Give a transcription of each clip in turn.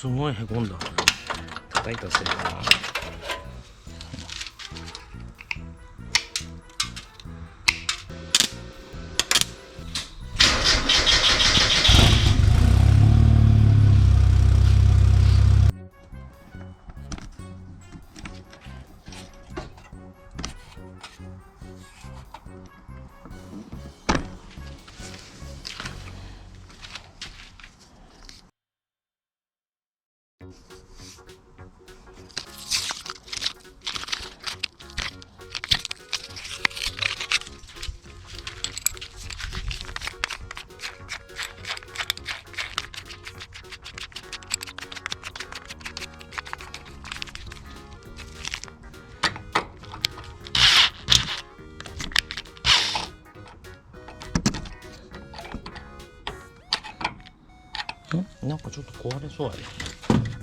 すごいへこんだ。叩いたせいかな。なんかちょっと壊れそうやね。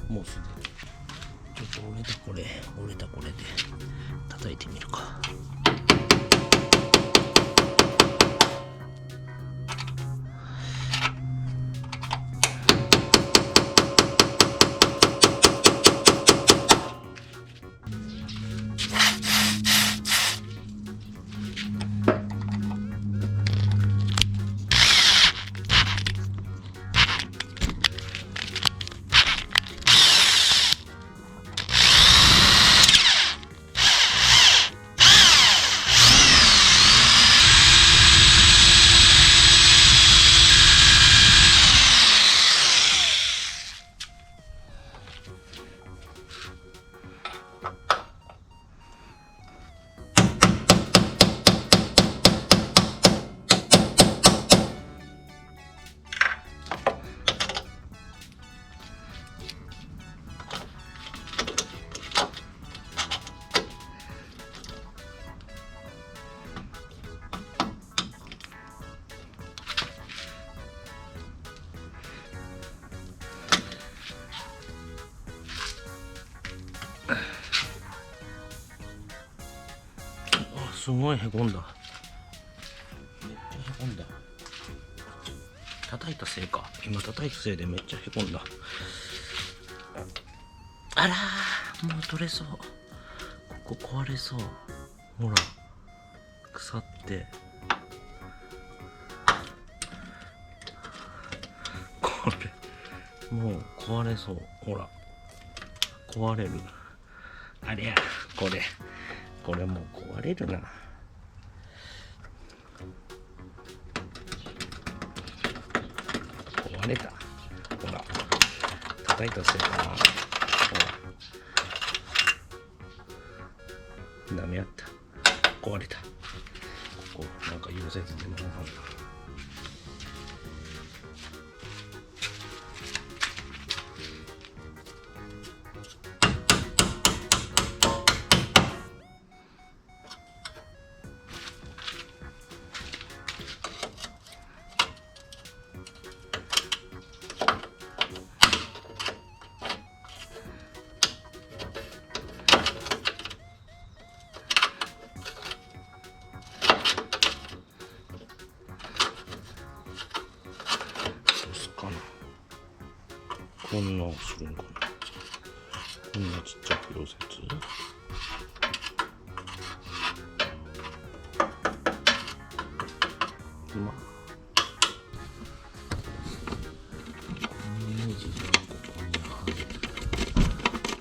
もうすでにちょっと折れたこれで叩いてみるか。すごいへこんだ。めっちゃへこんだ。叩いたせいか。今叩いたせいでめっちゃへこんだ。あらー、もう取れそう。ここ壊れそう。ほら、腐ってこれもう壊れそう。ほら、壊れる。ありゃ、これもう壊れるな。壊れた。ほら、叩いたせいかな。ほら、ダメやった。壊れた。ここなんか溶接でもなんだ。こんなんするんかな。こんなちっちゃく溶接。まあネジがここに入る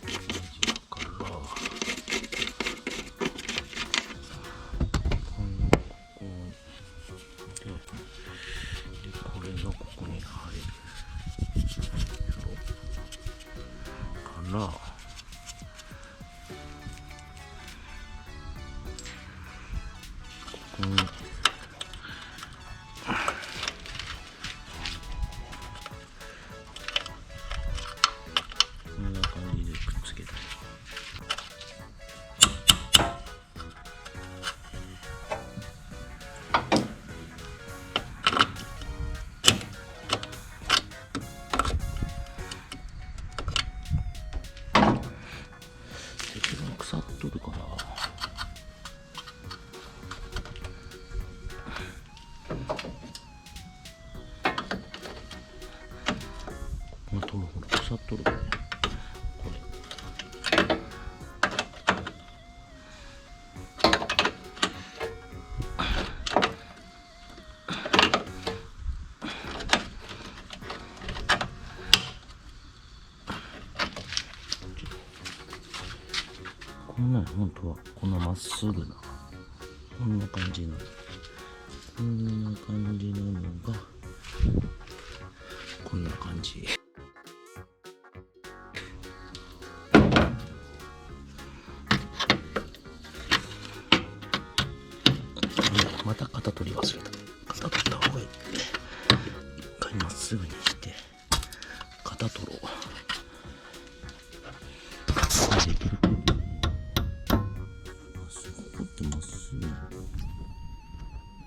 ネジだからここれがここに入るからここにこんな感じでくっつけた。まとるほら腐っとるこれこんなん本当はこんなまっすぐなこんな感じなこんな感じなのがこんな感じ。また型取り忘れた。型取った方がいい。一回まっすぐにして型取ろう。できるここってまっすぐ。あ、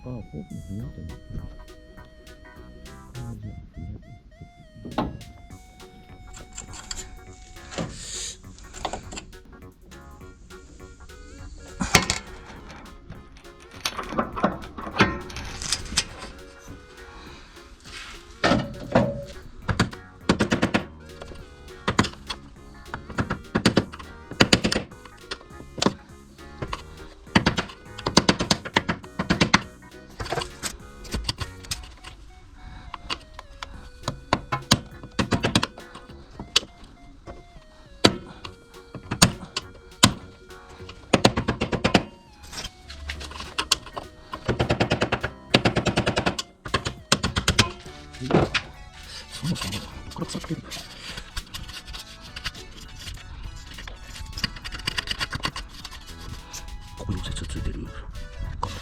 こう見えてる。そもそもこれ腐ってる。ここに鉄ついてるから。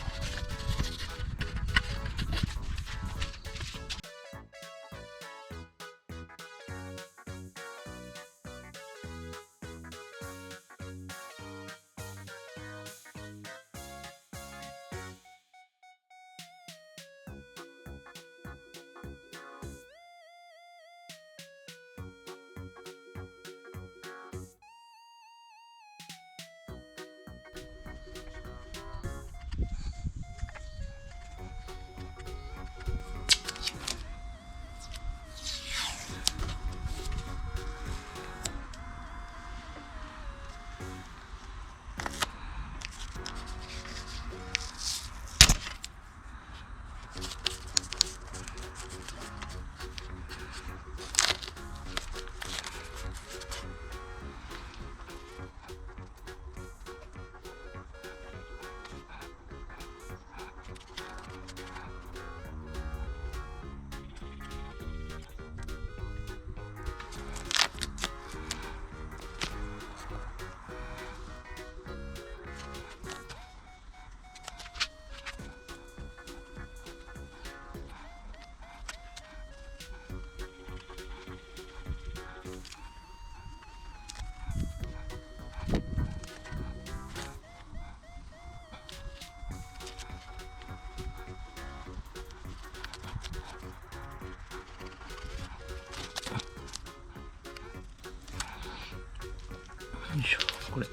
よいしょ、これ。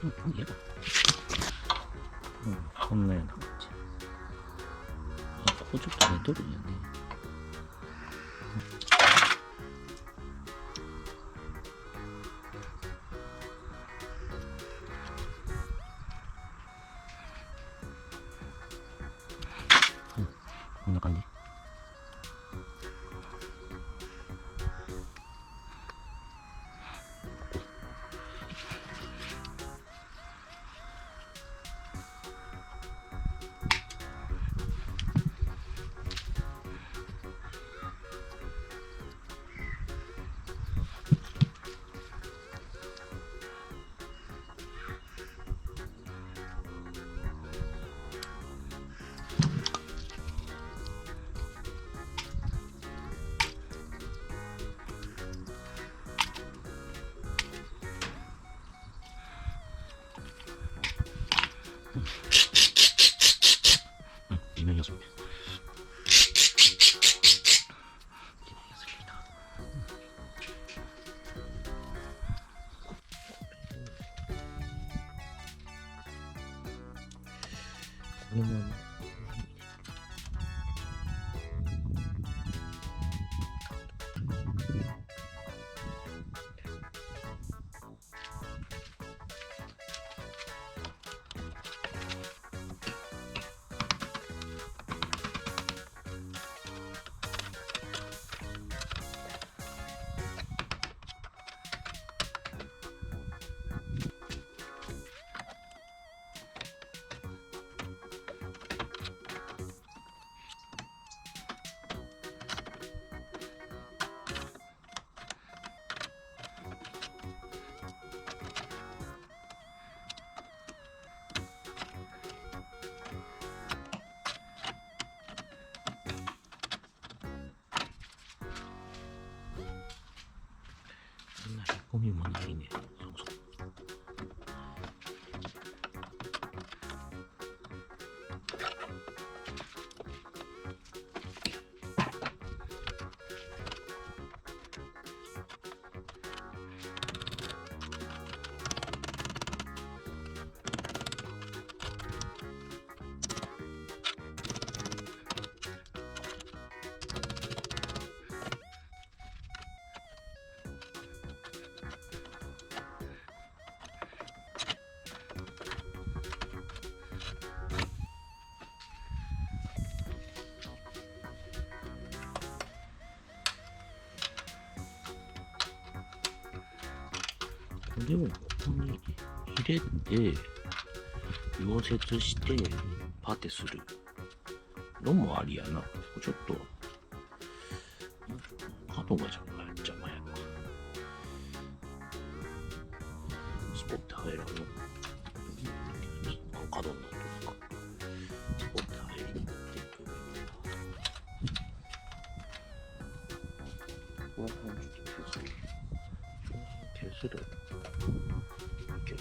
いや、こんなような感じ。あ、ここちょっと寝とるんやね。こんな感じ。地面休み。このまま。そんなへこみもないね。でもここに入れて溶接してパテするのもありやな。ちょっと角が邪魔やな。スポッて入らんの。角になっとるか。スポッて入りに行っていく。この辺ちょっと削る。削る。いける。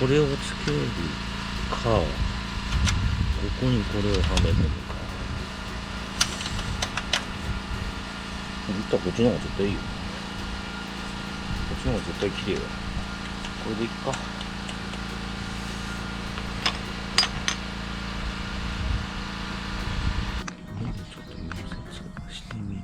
これをつけるか、ここにこれをはめるのか。こっちの方が絶対いいよ。こっちの方が絶対綺麗よ。これでいっか。ちょっと溶接してみる。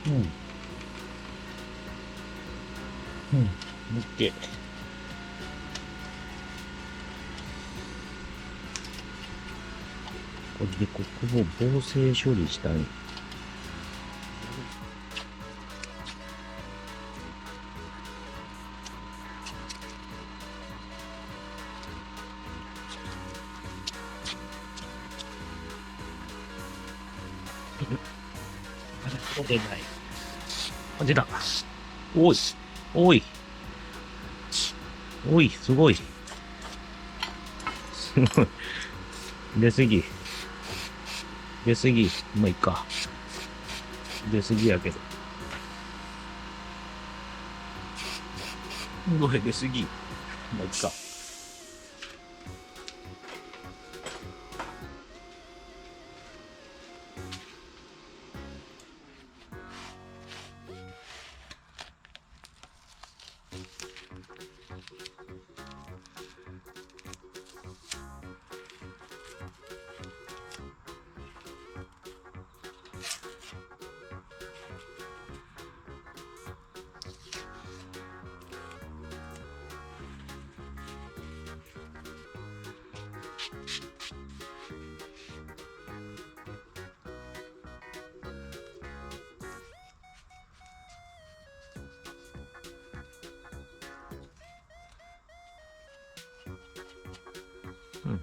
うん。うん。オッケー。これでここを防水処理したい。あれ、これない。あ、出た。おい。おい。おい、すごい。すごい。出すぎ。出すぎ。まあ、いっか。出すぎやけど。ごめん、出すぎ。まあ、いっか。うん。